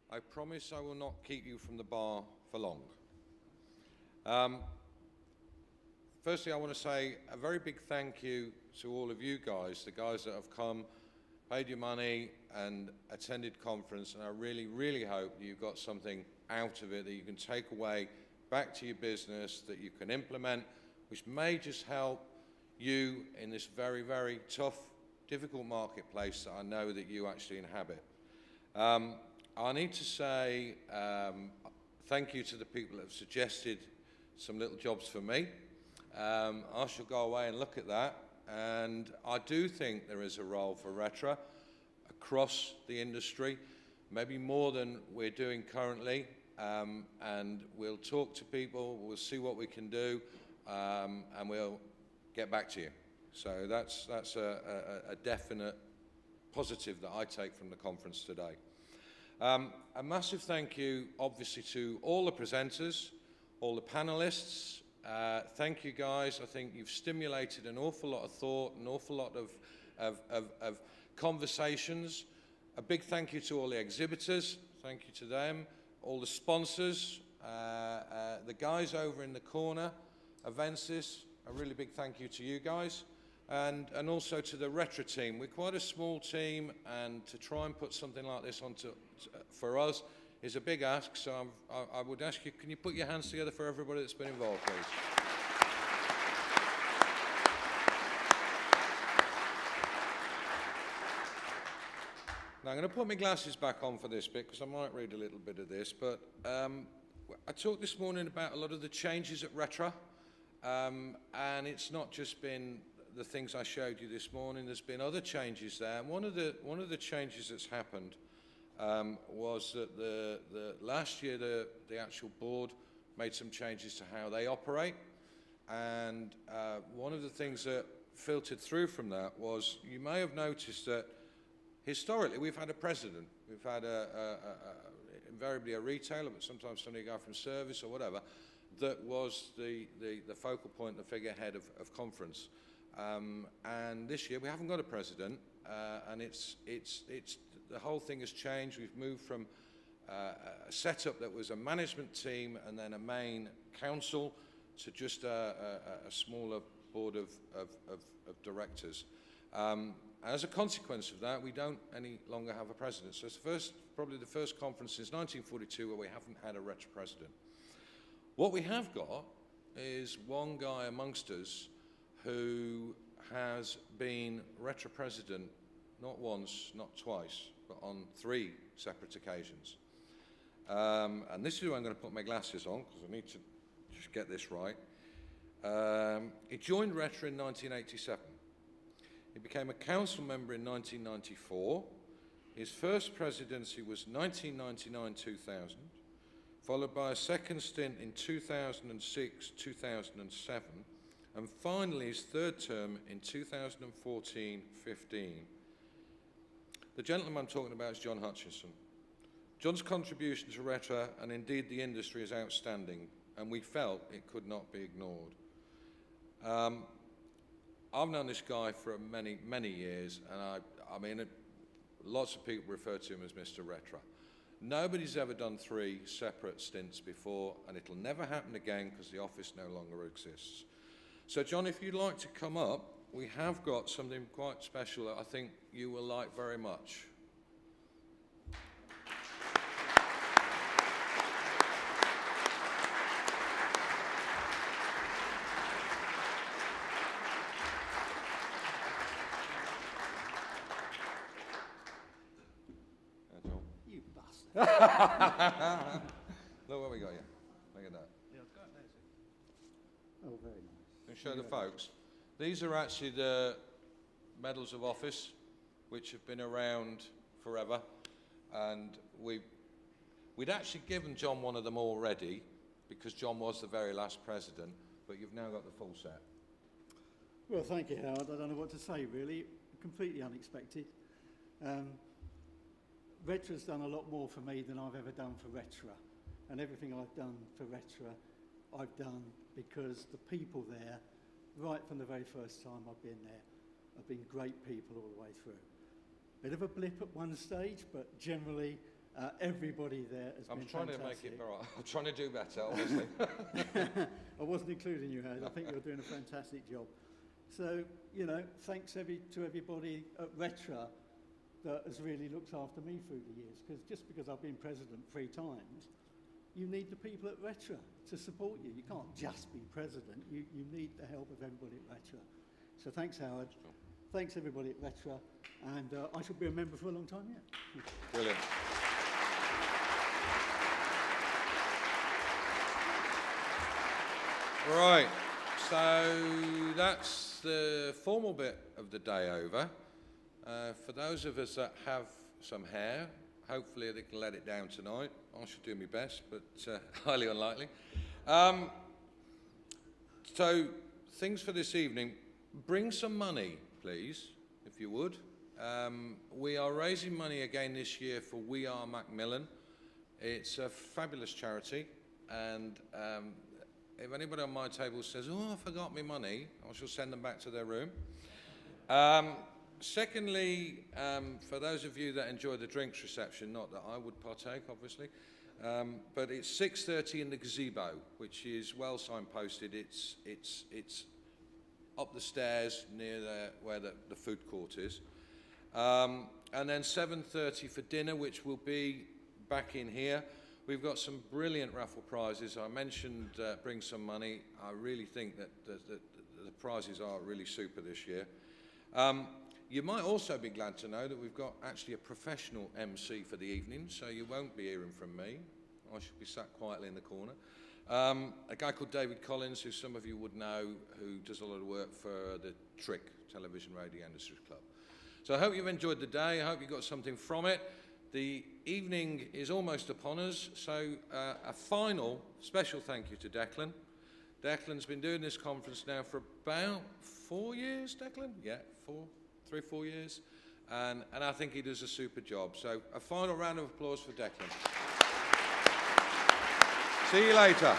I promise I will not keep you from the bar for long. Firstly, I want to say a very big thank you to all of you guys, the guys that have come, paid your money and attended conference, and I really, really hope you got something out of it that you can take away back to your business, that you can implement, which may just help you in this very, very tough, difficult marketplace that I know that you actually inhabit. I need to say thank you to the people that have suggested some little jobs for me. I shall go away and look at that, and I do think there is a role for Retro across the industry, maybe more than we're doing currently, and we'll talk to people, we'll see what we can do, and we'll get back to you. So that's a definite positive that I take from the conference today. A massive thank you, obviously, to all the presenters, all the panelists. Thank you, guys. I think you've stimulated an awful lot of thought, an awful lot of conversations. A big thank you to all the exhibitors. Thank you to them. All the sponsors, the guys over in the corner, Avensis. A really big thank you to you guys. And also to the Retro team. We're quite a small team, and to try and put something like this onto for us is a big ask. So I would ask you, can you put your hands together for everybody that's been involved, please? Now, I'm going to put my glasses back on for this bit because I might read a little bit of this, but I talked this morning about a lot of the changes at Retro, and it's not just been the things I showed you this morning. There's been other changes there, and one of the changes that's happened was that the last year the actual board made some changes to how they operate, and one of the things that filtered through from that was, you may have noticed that historically we've had a president. We've had invariably a retailer, but sometimes somebody go from service or whatever, that was the focal point, the figurehead of conference. And this year we haven't got a president, and the whole thing has changed. We've moved from a setup that was a management team and then a main council to just a smaller board of directors. As a consequence of that, we don't any longer have a president. So it's probably the first conference since 1942 where we haven't had a Retro president. What we have got is one guy amongst us who has been Retro president not once, not twice, but on 3 separate occasions. And this is who I'm going to put my glasses on, because I need to just get this right. He joined Retro in 1987. He became a council member in 1994. His first presidency was 1999-2000, followed by a second stint in 2006-2007, and finally his third term in 2014-15. The gentleman I'm talking about is John Hutchinson. John's contribution to Retro, and indeed the industry, is outstanding, and we felt it could not be ignored. I've known this guy for many, many years, and I mean, lots of people refer to him as Mr. Retro. Nobody's ever done 3 separate stints before, and it'll never happen again because the office no longer exists. So, John, if you'd like to come up, we have got something quite special that I think you will like very much. You bastard. Look what we got here. Look at that. Yeah, I've got those. Oh, very nice. Can you show the folks? These are actually the medals of office, which have been around forever, and we'd actually given John one of them already because John was the very last president, but you've now got the full set. Well, thank you, Howard. I don't know what to say, really. Completely unexpected. Retro's done a lot more for me than I've ever done for Retro, and everything I've done for Retro, I've done because the people there, right from the very first time I've been there, have been great people all the way through. Bit of a blip at one stage, but generally Everybody there has been trying fantastic. to make it better. I'm trying to do better, honestly. I wasn't including you, Howard. I think you're doing a fantastic job. So, you know, thanks to everybody at Retra that has really looked after me through the years, because just because I've been president 3 times, you need the people at Retra to support you. You can't just be president. You need the help of everybody at Retra. So thanks, Howard. Sure. Thanks, everybody at Retra. And I shall be a member for a long time yet. Brilliant. Right, so that's the formal bit of the day over. For those of us that have some hair, hopefully they can let it down tonight. I should do my best, but highly unlikely. So, things for this evening. Bring some money, please, if you would. We are raising money again this year for We Are Macmillan. It's a fabulous charity, and if anybody on my table says, oh, I forgot my money, I shall send them back to their room. Secondly, for those of you that enjoy the drinks reception, not that I would partake, obviously, but it's 6:30 in the gazebo, which is well signposted. It's up the stairs near where the food court is. And then 7:30 for dinner, which will be back in here. We've got some brilliant raffle prizes. I mentioned bring some money. I really think that the prizes are really super this year. You might also be glad to know that we've got actually a professional MC for the evening, so you won't be hearing from me. I should be sat quietly in the corner. A guy called David Collins, who some of you would know, who does a lot of work for the Trick Television Radio Industries Club. So I hope you've enjoyed the day. I hope you got something from it. The evening is almost upon us, so a final special thank you to Declan. Declan's been doing this conference now for about 4 years, Declan? Yeah, 3 or 4 years. And I think he does a super job. So a final round of applause for Declan. See you later.